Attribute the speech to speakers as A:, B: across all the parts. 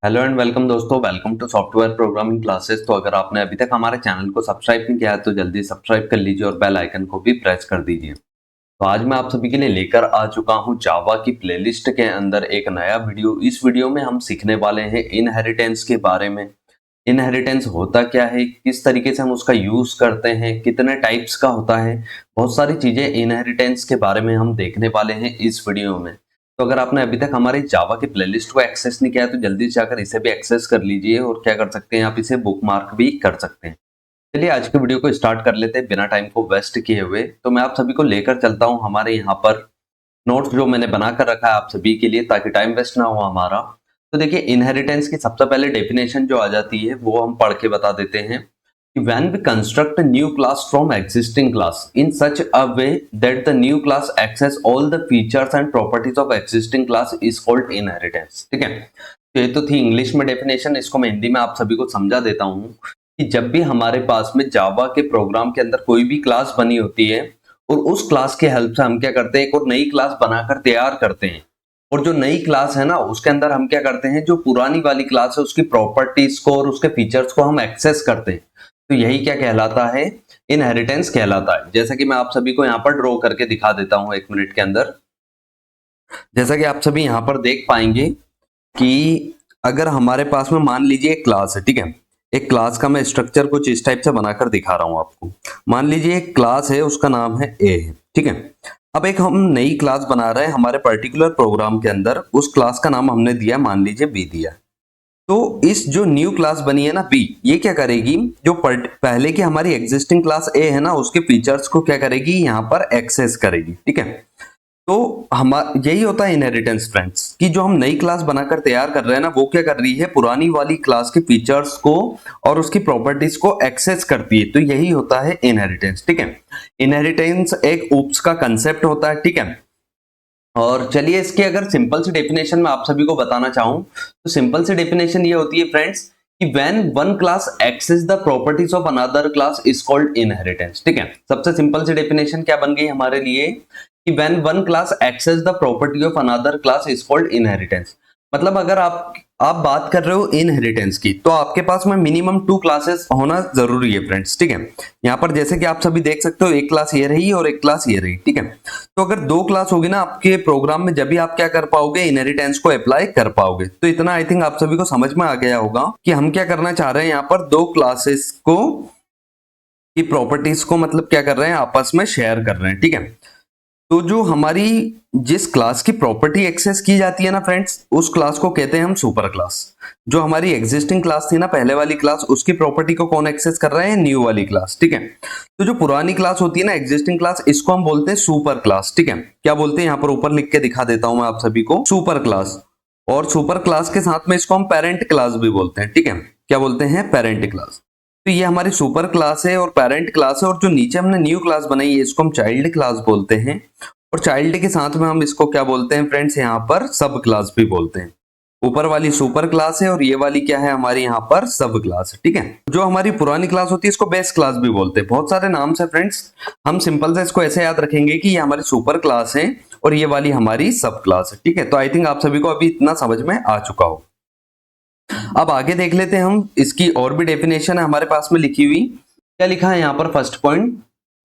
A: Hello and welcome दोस्तों, welcome to software programming classes. तो अगर आपने अभी तक हमारे चैनल को सब्सक्राइब नहीं किया है तो जल्दी सब्सक्राइब कर लीजिए और बेल आइकन को भी प्रेस कर दीजिए। तो आज मैं आप सभी के लिए लेकर आ चुका हूं जावा की प्लेलिस्ट के अंदर एक नया वीडियो। इस वीडियो में हम सीखने वाले हैं इनहेरिटेंस के बारे में। इनहेरिटेंस होता क्या है, किस तरीके से हम उसका यूज करते हैं, कितने टाइप्स का होता है, बहुत सारी चीजें इनहेरिटेंस के बारे में हम देखने वाले हैं इस वीडियो में। तो अगर आपने अभी तक हमारी जावा की प्लेलिस्ट को एक्सेस नहीं किया है तो जल्दी से आकर इसे भी एक्सेस कर लीजिए और क्या कर सकते हैं, आप इसे बुकमार्क भी कर सकते हैं। चलिए आज के वीडियो को स्टार्ट कर लेते हैं बिना टाइम को वेस्ट किए हुए। तो मैं आप सभी को लेकर चलता हूं हमारे यहाँ पर नोट्स जो मैंने बना कर रखा है आप सभी के लिए, ताकि टाइम वेस्ट ना हो हमारा। तो देखिए, इनहेरिटेंस की सबसे पहले डेफिनेशन जो आ जाती है वो हम पढ़ के बता देते हैं कि when we construct new class from existing class in such a way that the new class access all the features and properties of existing class is called inheritance. ठीक है, तो ये तो थी इंग्लिश में डेफिनेशन। इसको मैं हिंदी में आप सभी को समझा देता हूँ कि जब भी हमारे पास में जावा के प्रोग्राम के अंदर कोई भी क्लास बनी होती है और उस क्लास के हेल्प से हम क्या करते हैं, एक और नई क्लास बनाकर तैयार करते हैं। और जो नई क्लास है ना, उसके अंदर हम क्या करते हैं, जो पुरानी वाली क्लास है उसकी प्रॉपर्टीज को और उसके फीचर्स को हम एक्सेस करते हैं। तो यही क्या कहलाता है, इनहेरिटेंस कहलाता है। जैसा कि मैं आप सभी को यहाँ पर ड्रॉ करके दिखा देता हूँ 1 मिनट के अंदर। जैसा कि आप सभी यहाँ पर देख पाएंगे कि अगर हमारे पास में मान लीजिए एक क्लास है, ठीक है, एक क्लास का मैं स्ट्रक्चर कुछ इस टाइप से बनाकर दिखा रहा हूं आपको। मान लीजिए एक क्लास है, उसका नाम है ए है, ठीक है। अब एक हम नई क्लास बना रहे हैं हमारे पर्टिकुलर प्रोग्राम के अंदर, उस क्लास का नाम हमने दिया, मान लीजिए बी दिया। तो इस जो न्यू क्लास बनी है ना बी, ये क्या करेगी, जो पहले की हमारी एग्जिस्टिंग क्लास ए है ना, उसके फीचर्स को क्या करेगी, यहाँ पर एक्सेस करेगी। ठीक है, तो हमारा यही होता है इनहेरिटेंस फ्रेंड्स, कि जो हम नई क्लास बनाकर तैयार कर रहे हैं ना, वो क्या कर रही है, पुरानी वाली क्लास के फीचर्स को और उसकी प्रॉपर्टीज को एक्सेस करती है। तो यही होता है इनहेरिटेंस। ठीक है, इनहेरिटेंस एक ऊप्स का कंसेप्ट होता है। ठीक है, और चलिए इसकी अगर सिंपल सी डेफिनेशन में आप सभी को बताना चाहूं तो सिंपल सी डेफिनेशन ये होती है फ्रेंड्स कि when one class access the properties of another class is called inheritance. ठीक है, सबसे सिंपल सी डेफिनेशन क्या बन गई हमारे लिए कि when one class access the property of another class is called inheritance. मतलब अगर आप बात कर रहे हो इनहेरिटेंस की, तो आपके पास में मिनिमम 2 क्लासेस होना जरूरी है फ्रेंड्स। ठीक है, यहाँ पर जैसे कि आप सभी देख सकते हो, एक क्लास ये रही और एक क्लास ये रही। ठीक है, तो अगर 2 क्लास होगी ना आपके प्रोग्राम में, जब भी आप क्या कर पाओगे, इनहेरिटेंस को अप्लाई कर पाओगे। तो इतना आई थिंक आप सभी को समझ में आ गया होगा कि हम क्या करना चाह रहे हैं, यहाँ पर 2 क्लासेस को की प्रॉपर्टीज को मतलब क्या कर रहे हैं, आपस में शेयर कर रहे हैं। ठीक है, तो जो हमारी जिस क्लास की प्रॉपर्टी एक्सेस की जाती है ना फ्रेंड्स, उस क्लास को कहते हैं हम सुपर क्लास। जो हमारी एग्जिस्टिंग क्लास थी ना, पहले वाली क्लास, उसकी प्रॉपर्टी को कौन एक्सेस कर रहे हैं, न्यू वाली क्लास। ठीक है, तो जो पुरानी क्लास होती है ना, एग्जिस्टिंग क्लास, इसको हम बोलते हैं सुपर क्लास। ठीक है, क्या बोलते हैं, यहाँ पर ऊपर लिख के दिखा देता हूं मैं आप सभी को, सुपर क्लास। और सुपर क्लास के साथ में इसको हम पेरेंट क्लास भी बोलते हैं। ठीक है, क्या बोलते हैं, पेरेंट क्लास। तो ये हमारी सुपर क्लास है और पेरेंट क्लास है, और जो नीचे हमने न्यू क्लास बनाई है इसको हम चाइल्ड क्लास बोलते हैं। और चाइल्ड के साथ में हम इसको क्या बोलते हैं फ्रेंड्स, यहाँ पर सब क्लास भी बोलते हैं। ऊपर वाली सुपर क्लास है और ये वाली क्या है, हमारी यहाँ पर सब क्लास है। ठीक है, जो हमारी पुरानी क्लास होती है इसको बेस क्लास भी बोलते हैं। बहुत सारे नाम से फ्रेंड्स, हम सिंपल से इसको ऐसे याद रखेंगे कि ये हमारी सुपर क्लास है और ये वाली हमारी सब क्लास है। ठीक है, तो आई थिंक आप सभी को अभी इतना समझ में आ चुका हो। अब आगे देख लेते हैं हम, इसकी और भी डेफिनेशन है हमारे पास में लिखी हुई। क्या लिखा है यहाँ पर, फर्स्ट पॉइंट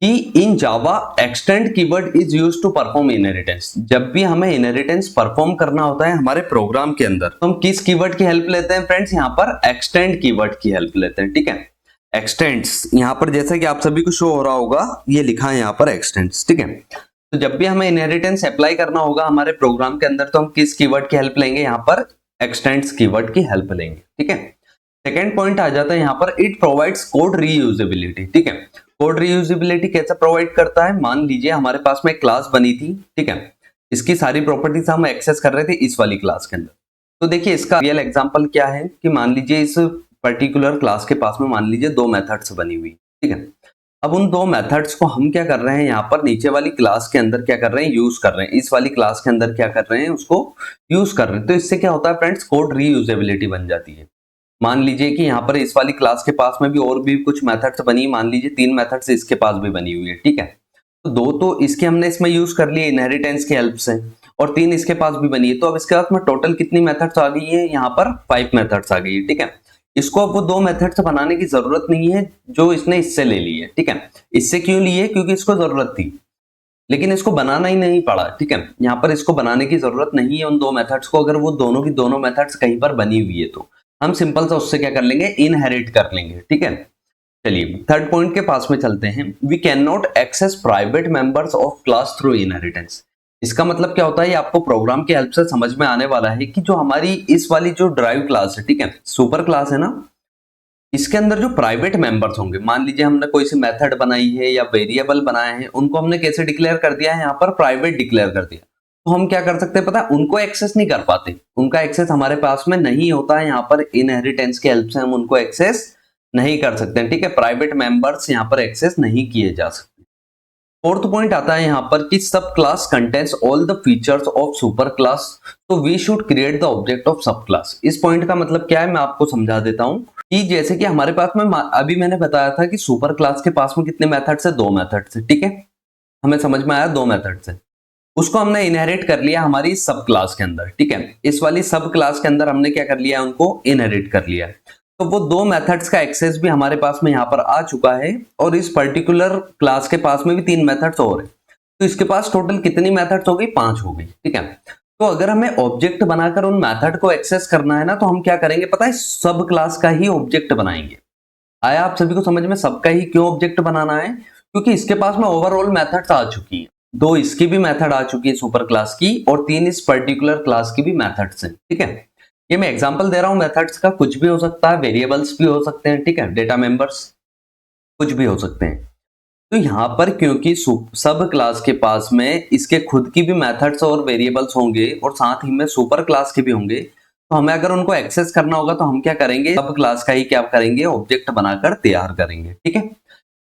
A: कि in Java extend keyword is used to perform inheritance. जब भी हमें इनहेरिटेंस परफॉर्म करना होता है हमारे प्रोग्राम के अंदर, तो हम किस कीवर्ड की हेल्प लेते हैं फ्रेंड्स, यहाँ पर एक्सटेंड कीवर्ड की हेल्प लेते हैं। ठीक है, एक्सटेंड्स, यहाँ पर जैसा कि आप सभी को शो हो रहा होगा, ये लिखा है यहाँ पर एक्सटेंड्स। ठीक है, तो जब भी हमें इनहेरिटेंस अप्लाई करना होगा हमारे प्रोग्राम के अंदर, तो हम किस कीवर्ड की हेल्प लेंगे, यहाँ पर एक्सटेंड्स कीवर्ड की हेल्प लेंगे। ठीक है, सेकेंड पॉइंट आ जाता है यहाँ पर, इट प्रोवाइड्स कोड रीयूजेबिलिटी। ठीक है, कोड रीयूजेबिलिटी कैसे प्रोवाइड करता है, मान लीजिए हमारे पास में एक क्लास बनी थी। ठीक है, इसकी सारी प्रॉपर्टीज हम एक्सेस कर रहे थे इस वाली क्लास के अंदर। तो देखिए इसका रियल एग्जांपल क्या है कि मान लीजिए इस पर्टिकुलर क्लास के पास में मान लीजिए 2 मेथड्स बनी हुई। ठीक है, अब उन 2 मेथड्स को हम क्या कर रहे हैं, यहाँ पर नीचे वाली क्लास के अंदर क्या कर रहे हैं, यूज कर रहे हैं। इस वाली क्लास के अंदर क्या कर रहे हैं, उसको यूज कर रहे हैं। तो इससे क्या होता है फ्रेंड्स, कोड रीयूजेबिलिटी बन जाती है। मान लीजिए कि यहाँ पर इस वाली क्लास के पास में भी और भी कुछ मेथड्स बनी, मान लीजिए 3 मेथड्स इसके पास भी बनी हुई है। ठीक है, तो 2 तो इसके हमने इसमें यूज कर लिए इनहेरिटेंस की हेल्प से, और 3 इसके पास भी बनी है। तो अब इसके पास में टोटल कितनी मेथड्स आ गई है, यहाँ पर 5 मेथड्स आ गई है, ठीक है। इसको अब वो 2 मेथड्स बनाने की जरूरत नहीं है जो इसने इससे ले ली है, ठीक है। इससे क्यों ली है, क्योंकि इसको जरूरत थी, लेकिन इसको बनाना ही नहीं पड़ा, ठीक है। यहाँ पर इसको बनाने की जरूरत नहीं है उन 2 मेथड्स को, अगर वो दोनों की दोनों मेथड्स कहीं पर बनी हुई है तो हम सिंपल सा उससे क्या कर लेंगे, इनहेरिट कर लेंगे, ठीक है। चलिए थर्ड पॉइंट के पास में चलते हैं। We can not access private members of class through inheritance. इसका मतलब क्या होता है, ये आपको प्रोग्राम की हेल्प से समझ में आने वाला है कि जो हमारी इस वाली जो ड्राइव क्लास है, ठीक है, सुपर क्लास है ना, इसके अंदर जो प्राइवेट मेंबर्स होंगे, मान लीजिए हमने कोई सी मेथड बनाई है या वेरिएबल बनाए हैं, उनको हमने कैसे डिक्लेयर कर दिया है, यहाँ पर प्राइवेट डिक्लेयर कर दिया। तो हम क्या कर सकते हैं पता है, उनको एक्सेस नहीं कर पाते, उनका एक्सेस हमारे पास में नहीं होता है। यहाँ पर इनहेरिटेंस की हेल्प से हम उनको एक्सेस नहीं कर सकते हैं, ठीक है। प्राइवेट मेंबर्स यहाँ पर एक्सेस नहीं किए जा सकते। फोर्थ पॉइंट आता है यहाँ पर कि sub class contains all the features of super class, तो we should create the object of sub class. इस पॉइंट का मतलब क्या है, मैं आपको समझा देता हूं कि जैसे कि हमारे पास में अभी मैंने बताया था कि सुपर क्लास के पास में कितने मेथड्स है, 2 मेथड्स है, ठीक है। हमें समझ में आया 2 मेथड्स है, उसको हमने इनहेरिट कर लिया हमारी सब क्लास के अंदर, ठीक है। इस वाली सब क्लास के अंदर हमने क्या कर लिया है, उनको इनहेरिट कर लिया है। तो वो 2 मेथड्स का एक्सेस भी हमारे पास में यहाँ पर आ चुका है, और इस पर्टिकुलर क्लास के पास में भी 3 मेथड्स और है। तो इसके पास टोटल कितनी मेथड्स हो गई, 5 हो गई, ठीक है। तो अगर हमें ऑब्जेक्ट बनाकर उन मेथड को एक्सेस करना है ना, तो हम क्या करेंगे पता है, सब क्लास का ही ऑब्जेक्ट बनाएंगे। आया आप सभी को समझ में, सबका ही क्यों ऑब्जेक्ट बनाना है, क्योंकि इसके पास में ओवरऑल मेथड्स आ चुकी है, 2 इसकी भी मेथड आ चुकी है सुपर क्लास की, और 3 इस पर्टिकुलर क्लास की भी मेथड्स हैं, ठीक है। ये मैं एग्जांपल दे रहा हूं मेथड्स का, कुछ भी हो सकता है, वेरिएबल्स भी हो सकते हैं, ठीक है, डेटा मेंबर्स कुछ भी हो सकते हैं। तो यहाँ पर क्योंकि सब क्लास के पास में इसके खुद की भी मेथड्स और वेरिएबल्स होंगे, और साथ ही में सुपर क्लास के भी होंगे, तो हमें अगर उनको एक्सेस करना होगा तो हम क्या करेंगे, सब क्लास का ही क्या करेंगे, ऑब्जेक्ट बनाकर तैयार करेंगे, ठीक है।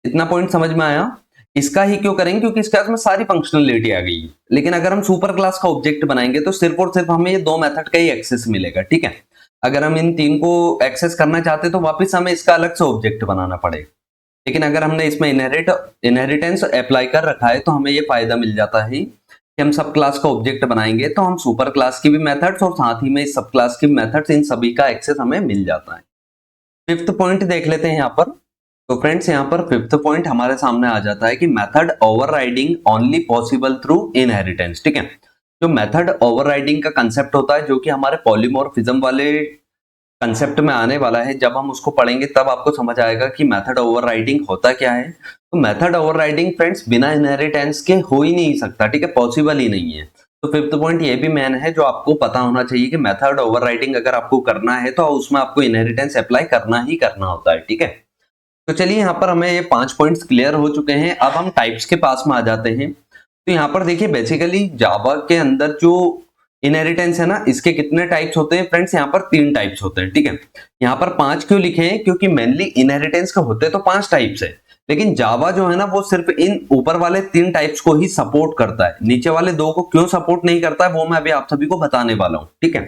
A: इतना पॉइंट समझ में आया। इसका ही क्यों करेंगे, क्योंकि इसके में सारी फंक्शनलिटी आ गई है। लेकिन अगर हम सुपर क्लास का ऑब्जेक्ट बनाएंगे तो सिर्फ और सिर्फ हमें ये 2 मेथड का ही एक्सेस मिलेगा, ठीक है। अगर हम इन 3 को एक्सेस करना चाहते तो वापस हमें इसका अलग से ऑब्जेक्ट बनाना पड़ेगा। लेकिन अगर हमने इसमें इनहेरिटेंस अप्लाई कर रखा है तो हमें ये फायदा मिल जाता है कि हम सब क्लास का ऑब्जेक्ट बनाएंगे तो हम सुपर क्लास की भी मेथड्स और साथ ही में सब क्लास की मेथड्स, इन सभी का एक्सेस हमें मिल जाता है। फिफ्थ पॉइंट देख लेते हैं यहाँ पर। तो फ्रेंड्स यहाँ पर फिफ्थ पॉइंट हमारे सामने आ जाता है कि method overriding only possible through inheritance, ठीक है। जो मेथड ओवरराइडिंग का कंसेप्ट होता है, जो कि हमारे पॉलीमॉर्फिज्म वाले कंसेप्ट में आने वाला है, जब हम उसको पढ़ेंगे तब आपको समझ आएगा कि मेथड ओवरराइडिंग होता क्या है। तो मेथड ओवरराइडिंग फ्रेंड्स बिना इनहेरिटेंस के हो ही नहीं सकता, ठीक है, पॉसिबल ही नहीं है। तो फिफ्थ पॉइंट ये भी मेन है जो आपको पता होना चाहिए कि मेथड ओवरराइडिंग अगर आपको करना है तो उसमें आपको इनहेरिटेंस अप्लाई करना ही करना होता है, ठीक है। तो चलिए यहाँ पर हमें ये 5 पॉइंट्स क्लियर हो चुके हैं। अब हम टाइप्स के पास में आ जाते हैं। तो यहाँ पर देखिए बेसिकली जावा के अंदर जो इनहेरिटेंस है ना, इसके कितने टाइप्स होते हैं फ्रेंड्स, यहाँ पर 3 टाइप्स होते हैं, ठीक है। यहाँ पर 5 क्यों लिखे हैं, क्योंकि मेनली इनहेरिटेंस के होते तो 5 टाइप्स है, लेकिन जावा जो है ना वो सिर्फ इन ऊपर वाले 3 टाइप्स को ही सपोर्ट करता है, नीचे वाले 2 को क्यों सपोर्ट नहीं करता है वो मैं अभी आप सभी को बताने वाला हूँ, ठीक है।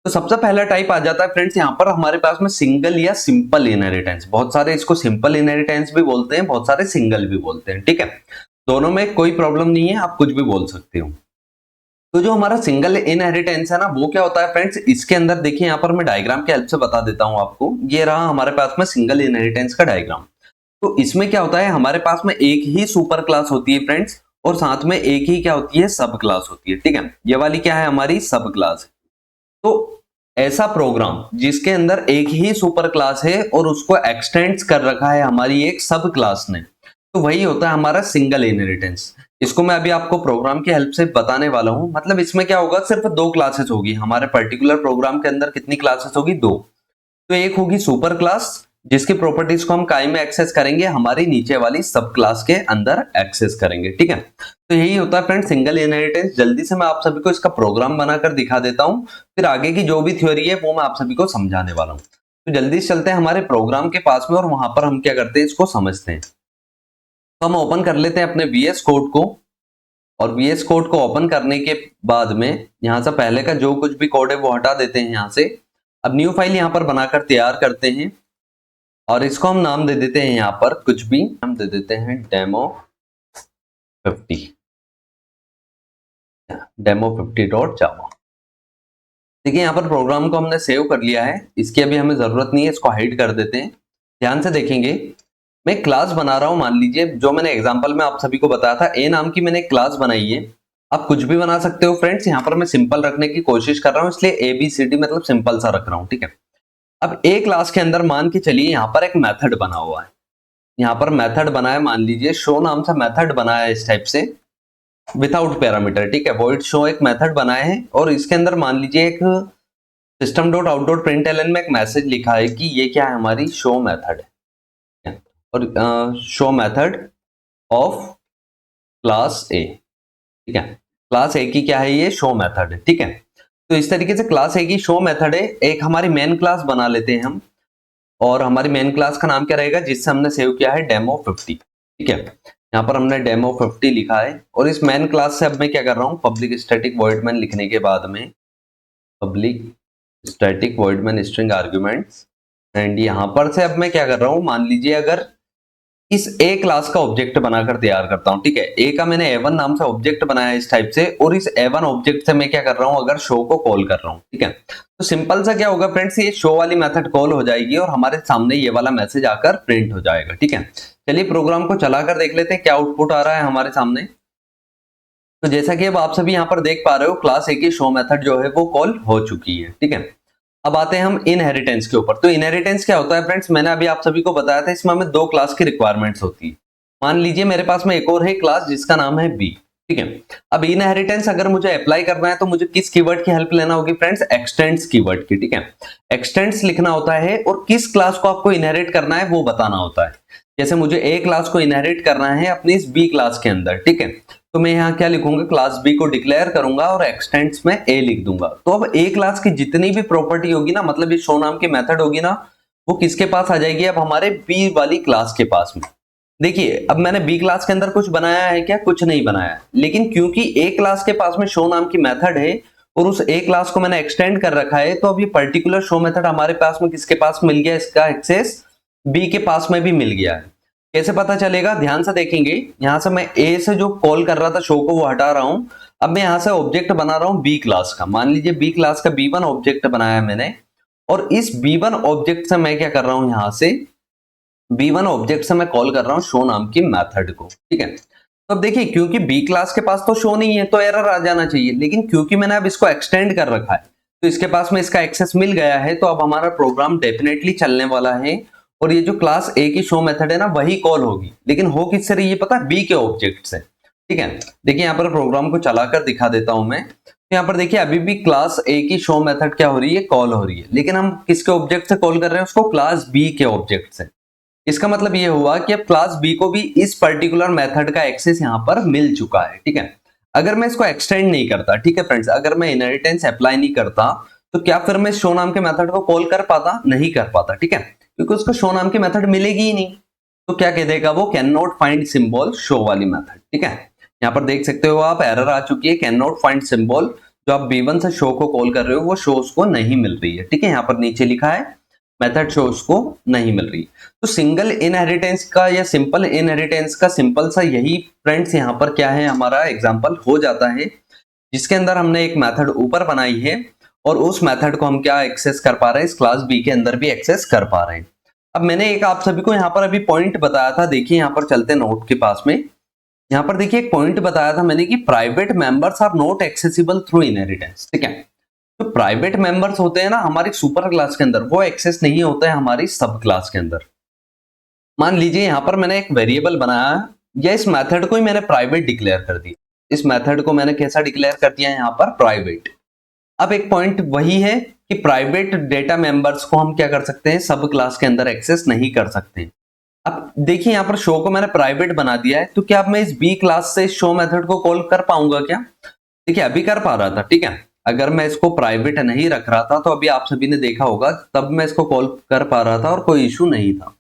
A: तो सबसे पहला टाइप आ जाता है फ्रेंड्स यहाँ पर हमारे पास में सिंगल या सिंपल इनहेरिटेंस। बहुत सारे इसको सिंपल इनहेरिटेंस भी बोलते हैं, बहुत सारे सिंगल भी बोलते हैं, ठीक है। दोनों में कोई प्रॉब्लम नहीं है, आप कुछ भी बोल सकते हो। तो जो हमारा सिंगल इनहेरिटेंस है ना, वो क्या होता है फ्रेंड्स, इसके अंदर देखिए यहाँ पर मैं डायग्राम की हेल्प से बता देता हूँ आपको। ये रहा हमारे पास में सिंगल इनहेरिटेंस का डायग्राम। तो इसमें क्या होता है, हमारे पास में एक ही सुपर क्लास होती है फ्रेंड्स, और साथ में एक ही क्या होती है, सब क्लास होती है, ठीक है। ये वाली क्या है, हमारी सब क्लास है। तो ऐसा प्रोग्राम जिसके अंदर एक ही सुपर क्लास है और उसको एक्सटेंड कर रखा है हमारी एक सब क्लास ने, तो वही होता है हमारा सिंगल इनहेरिटेंस। इसको मैं अभी आपको प्रोग्राम की हेल्प से बताने वाला हूं। मतलब इसमें क्या होगा, सिर्फ 2 क्लासेस होगी हमारे पर्टिकुलर प्रोग्राम के अंदर। कितनी क्लासेस होगी, 2। तो एक होगी सुपर क्लास जिसकी प्रॉपर्टीज को हम कायम में एक्सेस करेंगे, हमारी नीचे वाली सब क्लास के अंदर एक्सेस करेंगे, ठीक है। तो यही होता है फ्रेंड सिंगल इनहेरिटेंस। जल्दी से मैं आप सभी को इसका प्रोग्राम बनाकर दिखा देता हूं, फिर आगे की जो भी थ्योरी है वो मैं आप सभी को समझाने वाला हूं। तो जल्दी से चलते हैं हमारे प्रोग्राम के पास में, और वहां पर हम क्या करते हैं, इसको समझते हैं। तो हम ओपन कर लेते हैं अपने VS कोड को, और VS कोड को ओपन करने के बाद में यहां से पहले का जो कुछ भी कोड है वो हटा देते हैं यहां से। अब न्यू फाइल यहां पर बनाकर तैयार करते हैं, और इसको हम नाम दे देते हैं, यहां पर कुछ भी हम दे देते हैं डेमो 50, demo50.java। देखिए यहाँ पर प्रोग्राम को हमने सेव कर लिया है, इसकी अभी हमें जरूरत नहीं है, इसको हाइड कर देते हैं। ध्यान से देखेंगे, मैं क्लास बना रहा हूं, मान लीजिए जो मैंने एग्जांपल में आप सभी को बताया था, ए नाम की मैंने एक क्लास बनाई है। आप कुछ भी बना सकते हो फ्रेंड्स, यहाँ पर मैं सिंपल रखने की कोशिश कर रहा हूँ, इसलिए ABCD मतलब सिंपल सा रख रहा हूँ, ठीक है। अब ए क्लास के अंदर मान के चलिए यहाँ पर एक मेथड बना हुआ है, यहाँ पर मेथड बना है, मान लीजिए शो नाम से मेथड बना है इस टाइप से विदाउट पैरामीटर, ठीक है। वॉइड शो एक मेथड बनाए हैं और इसके अंदर मान लीजिए एक system dot out dot println में एक मैसेज लिखा है कि ये क्या है, हमारी शो मेथड है, और शो मेथड ऑफ क्लास ए, ठीक है। क्लास ए की क्या है, ये शो मेथड है, ठीक है। तो इस तरीके से क्लास ए की शो मेथड है। एक हमारी मेन क्लास बना लेते हैं हम, और हमारी मेन क्लास का नाम क्या रहेगा, जिससे हमने सेव किया है demo50, ठीक है। यहाँ पर हमने demo50 लिखा है, और इस मेन क्लास से अब मैं क्या कर रहा हूँ, पब्लिक स्टैटिक वॉइड मेन लिखने के बाद में public static void main string arguments, and यहाँ पर से अब मैं क्या कर रहा हूँ, मान लीजिए अगर इस ए क्लास का ऑब्जेक्ट बनाकर तैयार करता हूं, ठीक है। ए का मैंने A1 नाम से ऑब्जेक्ट बनाया इस टाइप से, और इस A1 ऑब्जेक्ट से मैं क्या कर रहा हूं, अगर शो को कॉल कर रहा हूं, ठीक है। तो सिंपल सा क्या होगा फ्रेंड्स, ये शो वाली मेथड कॉल हो जाएगी और हमारे सामने ये वाला मैसेज आकर प्रिंट हो जाएगा, ठीक है। चलिए प्रोग्राम को चलाकर देख लेते हैं क्या आउटपुट आ रहा है हमारे सामने। तो जैसा कि अब आप सभी यहाँ पर देख पा रहे हो, क्लास ए की शो मेथड जो है वो कॉल हो चुकी है, ठीक है। अब आते हैं हम इनहेरिटेंस के ऊपर। तो इनहेरिटेंस क्या होता है फ्रेंड्स, मैंने अभी आप सभी को बताया था, इसमें हमें दो क्लास की रिक्वायरमेंट्स होती है। मान लीजिए मेरे पास में एक और है क्लास जिसका नाम है बी, ठीक है। अब इनहेरिटेंस अगर मुझे अप्लाई करना है तो मुझे किस कीवर्ड की हेल्प लेना होगी फ्रेंड्स, एक्सटेंड्स कीवर्ड की, ठीक है। एक्सटेंड्स लिखना होता है और किस क्लास को आपको इनहेरिट करना है वो बताना होता है। जैसे मुझे ए क्लास को इनहेरिट करना है अपनी इस बी क्लास के अंदर, ठीक है। तो मैं यहाँ क्या लिखूंगा, क्लास बी को डिक्लेयर करूंगा और एक्सटेंड्स में ए लिख दूंगा। तो अब ए क्लास की जितनी भी प्रॉपर्टी होगी ना, मतलब ये शो नाम की मेथड होगी ना, वो किसके पास आ जाएगी, अब हमारे बी वाली क्लास के पास में। देखिए अब मैंने बी क्लास के अंदर कुछ बनाया है क्या, कुछ नहीं बनाया, लेकिन क्योंकि ए क्लास के पास में शो नाम की मेथड है और उस ए क्लास को मैंने एक्सटेंड कर रखा है, तो अब ये पर्टिकुलर शो मेथड हमारे पास में किसके पास मिल गया, इसका एक्सेस बी के पास में भी मिल गया है। कैसे पता चलेगा, ध्यान से देखेंगे, यहां से मैं ए से जो कॉल कर रहा था शो को वो हटा रहा हूं। अब मैं यहां से ऑब्जेक्ट बना रहा हूं बी क्लास का, मान लीजिए बी क्लास का B1 ऑब्जेक्ट बनाया मैंने, और इस B1 ऑब्जेक्ट से मैं क्या कर रहा हूं, यहां से B1 ऑब्जेक्ट से मैं कॉल कर रहा हूं शो नाम की मेथड को, ठीक है। तो अब देखिए क्योंकि बी क्लास के पास तो शो नहीं है तो एरर आ जाना चाहिए, लेकिन क्योंकि मैंने अब इसको एक्सटेंड कर रखा है तो इसके पास में इसका एक्सेस मिल गया है, तो अब हमारा प्रोग्राम डेफिनेटली चलने वाला है और ये जो क्लास ए की शो मेथड है ना वही कॉल होगी, लेकिन हो किससे रही है पता है, बी के ऑब्जेक्ट से, ठीक है। देखिए यहाँ पर प्रोग्राम को चलाकर दिखा देता हूं मैं। तो यहाँ पर देखिए अभी भी क्लास ए की शो मेथड क्या हो रही है, कॉल हो रही है, लेकिन हम किसके ऑब्जेक्ट से कॉल कर रहे हैं उसको, क्लास बी के ऑब्जेक्ट से। इसका मतलब ये हुआ कि अब क्लास बी को भी इस पर्टिकुलर मेथड का एक्सेस यहाँ पर मिल चुका है, ठीक है। अगर मैं इसको एक्सटेंड नहीं करता, ठीक है फ्रेंड्स, अगर मैं इनहेरिटेंस अप्लाई नहीं करता तो क्या फिर मैं शो नाम के मेथड को कॉल कर पाता, नहीं कर पाता, ठीक है, क्योंकि उसको शो नाम की मेथड मिलेगी ही नहीं। तो क्या कह देगा वो, can not find symbol show वाली मेथड, ठीक है। यहाँ पर देख सकते हो आप, एरर आ चुकी है, कैन नॉट फाइंड सिंबल, जो आप B1 से शो को कॉल कर रहे हो वो शो उसको नहीं मिल रही है, ठीक है। यहाँ पर नीचे लिखा है मेथड शो उसको नहीं मिल रही। तो सिंगल इनहेरिटेंस का या सिंपल इनहेरिटेंस का सिंपल सा यही फ्रेंड्स यहाँ पर क्या है, हमारा एग्जांपल हो जाता है, जिसके अंदर हमने एक मेथड ऊपर बनाई है और उस मेथड को हम क्या एक्सेस कर पा रहे हैं, इस क्लास बी के अंदर भी एक्सेस कर पा रहे हैं। अब मैंने एक आप सभी को यहाँ पर अभी पॉइंट बताया था, देखिए यहाँ पर चलते नोट के पास में, यहाँ पर देखिए एक पॉइंट बताया था मैंने कि private members are not accessible through inheritance, ठीक है। तो प्राइवेट मेंबर्स होते हैं ना हमारी सुपर क्लास के अंदर, वो एक्सेस नहीं होता है हमारी सब क्लास के अंदर। मान लीजिए यहाँ पर मैंने एक वेरिएबल बनाया या इस मेथड को ही मैंने प्राइवेट डिक्लेयर कर दिया, इस मेथड को मैंने कैसा डिक्लेयर कर दिया यहाँ पर, प्राइवेट। अब एक पॉइंट वही है कि प्राइवेट डेटा मेंबर्स को हम क्या कर सकते हैं, सब क्लास के अंदर एक्सेस नहीं कर सकते। अब देखिए यहाँ पर शो को मैंने प्राइवेट बना दिया है, तो क्या अब मैं इस बी क्लास से शो मेथड को कॉल कर पाऊंगा क्या, देखिए अभी कर पा रहा था, ठीक है। अगर मैं इसको प्राइवेट नहीं रख रहा था तो अभी आप सभी ने देखा होगा तब मैं इसको कॉल कर पा रहा था और कोई इशू नहीं था,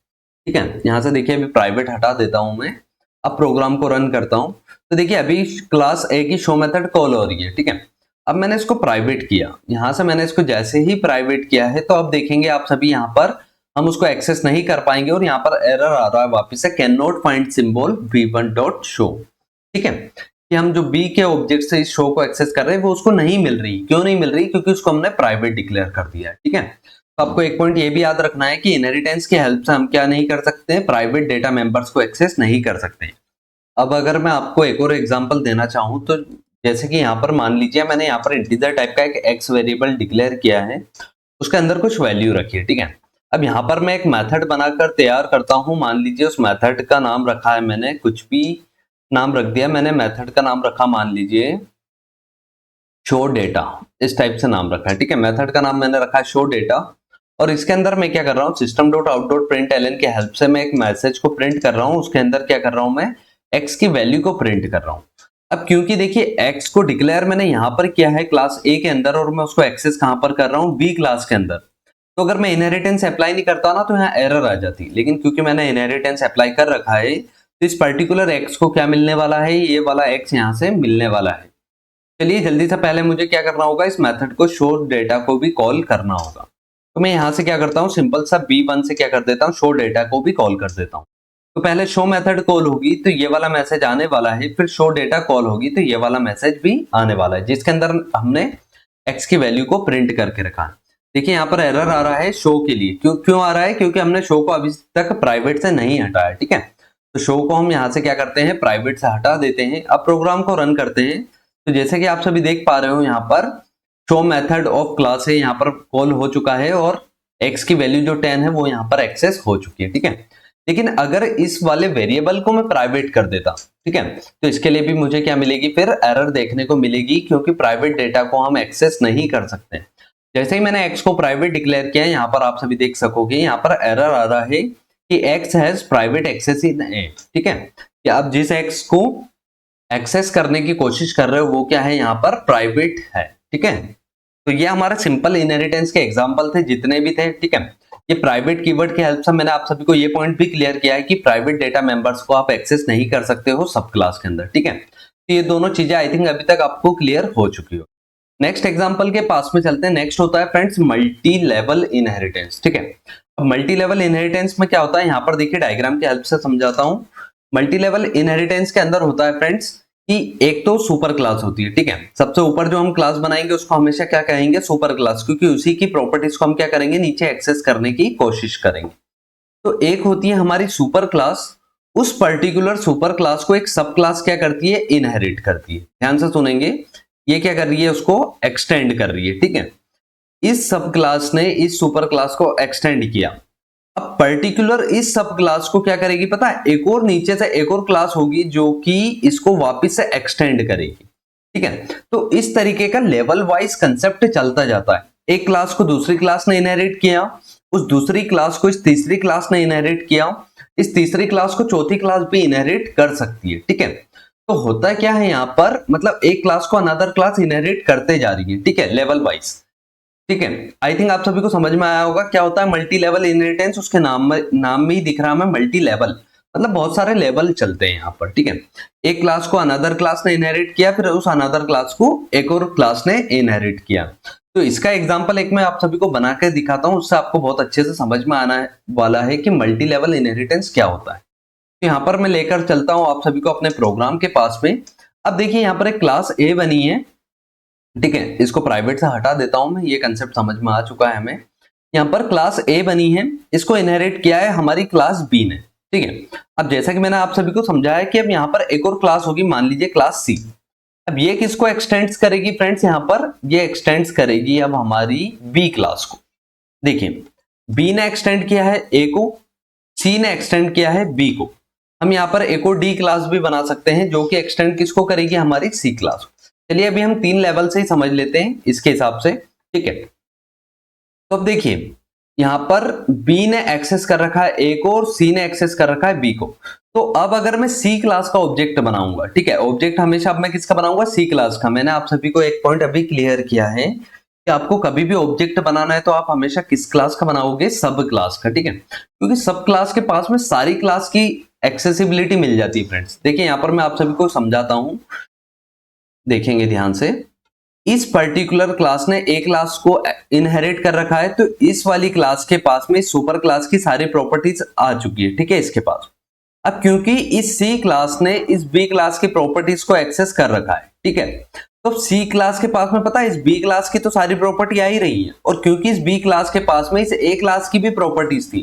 A: ठीक है। यहां से देखिए अभी प्राइवेट हटा देता हूं मैं, अब प्रोग्राम को रन करता हूं, तो देखिए अभी क्लास ए की शो मेथड कॉल हो रही है, ठीक है। अब मैंने इसको प्राइवेट किया, यहां से मैंने इसको जैसे ही प्राइवेट किया है तो अब देखेंगे आप सभी यहाँ पर हम उसको एक्सेस नहीं कर पाएंगे और यहाँ पर एरर आ रहा है वापस से, can not find symbol v1 dot show, ठीक है। कि हम जो बी के ऑब्जेक्ट से इस शो को एक्सेस कर रहे हैं वो उसको नहीं मिल रही। क्यों नहीं मिल रही? क्योंकि उसको हमने प्राइवेट डिक्लेयर कर दिया है। ठीक है, तो आपको एक पॉइंट ये भी याद रखना है कि इनहेरिटेंस की हेल्प से हम क्या नहीं कर सकते हैं, प्राइवेट डेटा मेंबर्स को एक्सेस नहीं कर सकते। अब अगर मैं आपको एक और एग्जांपल देना चाहूं तो जैसे कि यहाँ पर मान लीजिए मैंने यहाँ पर इंटीजर टाइप का एक एक्स वेरिएबल डिक्लेयर किया है, उसके अंदर कुछ वैल्यू रखी है। ठीक है, अब यहाँ पर मैं एक मेथड बनाकर तैयार करता हूँ। मान लीजिए उस मेथड का नाम रखा है, मैंने कुछ भी नाम रख दिया। मैंने मेथड का नाम रखा मान लीजिए शो डेटा, इस टाइप से नाम रखा है। ठीक है, मेथड का नाम मैंने रखा है शो डेटा, और इसके अंदर मैं क्या कर रहा हूँ, system dot out dot print L की हेल्प से मैं एक मैसेज को प्रिंट कर रहा हूँ। उसके अंदर क्या कर रहा हूँ, मैं एक्स की वैल्यू को प्रिंट कर रहा हूँ। अब क्योंकि देखिए एक्स को डिक्लेयर मैंने यहाँ पर किया है क्लास ए के अंदर, और मैं उसको एक्सेस कहाँ पर कर रहा हूँ, बी क्लास के अंदर। तो अगर मैं इनहेरिटेंस अप्लाई नहीं करता ना तो यहाँ एरर आ जाती, लेकिन क्योंकि मैंने इनहेरिटेंस अप्लाई कर रखा है तो इस पर्टिकुलर एक्स को क्या मिलने वाला है, ये वाला एक्स यहाँ से मिलने वाला है। चलिए जल्दी से पहले मुझे क्या करना होगा, इस मेथड को शो डेटा को भी कॉल करना होगा। तो मैं यहाँ से क्या करता हूँ, सिंपल सा b1 से क्या कर देता हूँ, शो डेटा को भी कॉल कर देता हूँ। तो पहले शो मेथड कॉल होगी तो ये वाला मैसेज आने वाला है, फिर शो डेटा कॉल होगी तो ये वाला मैसेज भी आने वाला है, जिसके अंदर हमने x की वैल्यू को प्रिंट करके रखा है। देखिए यहाँ पर एरर आ रहा है शो के लिए। क्यों आ रहा है? क्योंकि हमने शो को अभी तक प्राइवेट से नहीं हटाया। ठीक है, तो शो को हम यहाँ से क्या करते हैं, प्राइवेट से हटा देते हैं। अब प्रोग्राम को रन करते हैं। तो जैसे कि आप सभी देख पा रहे हो यहाँ पर शो मेथड ऑफ क्लास है, यहाँ पर कॉल हो चुका है और x की वैल्यू जो 10 है वो यहाँ पर एक्सेस हो चुकी है। ठीक है, लेकिन अगर इस वाले वेरिएबल को मैं प्राइवेट कर देता, ठीक है, तो इसके लिए भी मुझे क्या मिलेगी, फिर एरर देखने को मिलेगी, क्योंकि प्राइवेट डेटा को हम एक्सेस नहीं कर सकते। जैसे ही मैंने x को प्राइवेट डिक्लेयर किया, यहाँ पर आप सभी देख सकोगे यहाँ पर एरर आ रहा है कि x has private access in a। ठीक है, कि आप जिस x को एक्सेस करने की कोशिश कर रहे हो वो क्या है, यहाँ पर प्राइवेट है। ठीक है, तो ये हमारा सिंपल इनहेरिटेंस के एग्जांपल थे जितने भी थे। ठीक है, ये प्राइवेट कीवर्ड की हेल्प से मैंने आप सभी को ये पॉइंट भी क्लियर किया है कि प्राइवेट डेटा मेंबर्स को आप एक्सेस नहीं कर सकते हो सब क्लास के अंदर। ठीक है, तो ये दोनों चीजें आई थिंक अभी तक आपको क्लियर हो चुकी हो। नेक्स्ट एग्जांपल के पास में चलते हैं। नेक्स्ट होता है फ्रेंड्स मल्टी लेवल इनहेरिटेंस। ठीक है, अब मल्टी लेवल इनहेरिटेंस में क्या होता है, यहाँ पर देखिए डायग्राम की हेल्प से समझाता हूँ। मल्टी लेवल इनहेरिटेंस के अंदर होता है फ्रेंड्स कि एक तो सुपर क्लास होती है। ठीक है, सबसे ऊपर जो हम क्लास बनाएंगे उसको हमेशा क्या कहेंगे, सुपर क्लास, क्योंकि उसी की प्रॉपर्टीज को हम क्या करेंगे, नीचे एक्सेस करने की कोशिश करेंगे। तो एक होती है हमारी सुपर क्लास, उस पर्टिकुलर सुपर क्लास को एक सब क्लास क्या करती है, इनहेरिट करती है। ध्यान से सुनेंगे, ये क्या कर रही है, उसको एक्सटेंड कर रही है। ठीक है, इस सब क्लास ने इस सुपर क्लास को एक्सटेंड किया। अब पर्टिकुलर इस सब क्लास को क्या करेगी पता है, एक और नीचे से एक और क्लास होगी जो कि इसको वापस से एक्सटेंड करेगी। ठीक है, तो इस तरीके का लेवल वाइज कंसेप्ट चलता जाता है। एक क्लास को दूसरी क्लास ने इनहेरिट किया, उस दूसरी क्लास को इस तीसरी क्लास ने इनहेरिट किया, इस तीसरी क्लास को चौथी क्लास भी इनहेरिट कर सकती है। ठीक है, तो होता क्या है यहाँ पर, मतलब एक क्लास को अनदर क्लास इनहेरिट करते जा रही है। ठीक है, लेवल वाइज। ठीक है, आई थिंक आप सभी को समझ में आया होगा क्या होता है मल्टी लेवल इनहेरिटेंस। उसके नाम में ही दिख रहा है मल्टी लेवल, मतलब बहुत सारे लेवल चलते हैं यहाँ पर। ठीक है, एक क्लास को अनदर क्लास ने इनहेरिट किया, फिर उस अनदर क्लास को एक और क्लास ने इनहेरिट किया। तो इसका एग्जांपल एक मैं आप सभी को बना के दिखाता हूँ, उससे आपको बहुत अच्छे से समझ में आना वाला है कि मल्टी लेवल इनहेरिटेंस क्या होता है। तो यहाँ पर मैं लेकर चलता हूँ आप सभी को अपने प्रोग्राम के पास में। अब देखिए यहाँ पर एक क्लास ए बनी है। ठीक है, इसको प्राइवेट से हटा देता हूं मैं, ये कंसेप्ट समझ में आ चुका है हमें। यहाँ पर क्लास ए बनी है, इसको इनहेरिट किया है हमारी क्लास बी ने। ठीक है, अब जैसा कि मैंने आप सभी को समझाया कि अब यहाँ पर एक और क्लास होगी, मान लीजिए क्लास सी। अब ये किसको एक्सटेंड्स करेगी फ्रेंड्स, यहाँ पर ये एक्सटेंड्स करेगी अब हमारी बी क्लास को। देखिए बी ने एक्सटेंड किया है ए को, सी ने एक्सटेंड किया है बी को। हम यहाँ पर एक और डी क्लास भी बना सकते हैं जो कि एक्सटेंड किसको करेगी, हमारी सी क्लास को। चलिए अभी हम 3 लेवल से ही समझ लेते हैं इसके हिसाब से। ठीक है, तो अब देखिए यहां पर B ने एक्सेस कर रखा है A को और C ने एक्सेस कर रखा है B को। तो अब अगर मैं C क्लास का ऑब्जेक्ट बनाऊंगा, ठीक है, ऑब्जेक्ट हमेशा अब मैं किसका बनाऊंगा, C क्लास का। मैंने आप सभी को एक पॉइंट अभी क्लियर किया है कि आपको कभी भी ऑब्जेक्ट बनाना है तो आप हमेशा किस क्लास का बनाओगे, सब क्लास का। ठीक है, क्योंकि सब क्लास के पास में सारी क्लास की एक्सेसिबिलिटी मिल जाती है फ्रेंड्स। देखिए यहां पर मैं आप सभी को समझाता हूं, देखेंगे ध्यान से। इस पर्टिकुलर क्लास ने एक क्लास को इनहेरिट कर रखा है, तो इस वाली क्लास के पास में सुपर क्लास की सारी प्रॉपर्टीज आ चुकी है। ठीक है, इसके पास अब क्योंकि इस सी क्लास ने इस बी क्लास की प्रॉपर्टीज को एक्सेस कर रखा है, ठीक है, तो सी क्लास के पास में पता है इस बी क्लास की तो सारी प्रॉपर्टी आ ही रही है, और क्योंकि इस बी क्लास के पास में इस ए क्लास की भी प्रॉपर्टीज थी,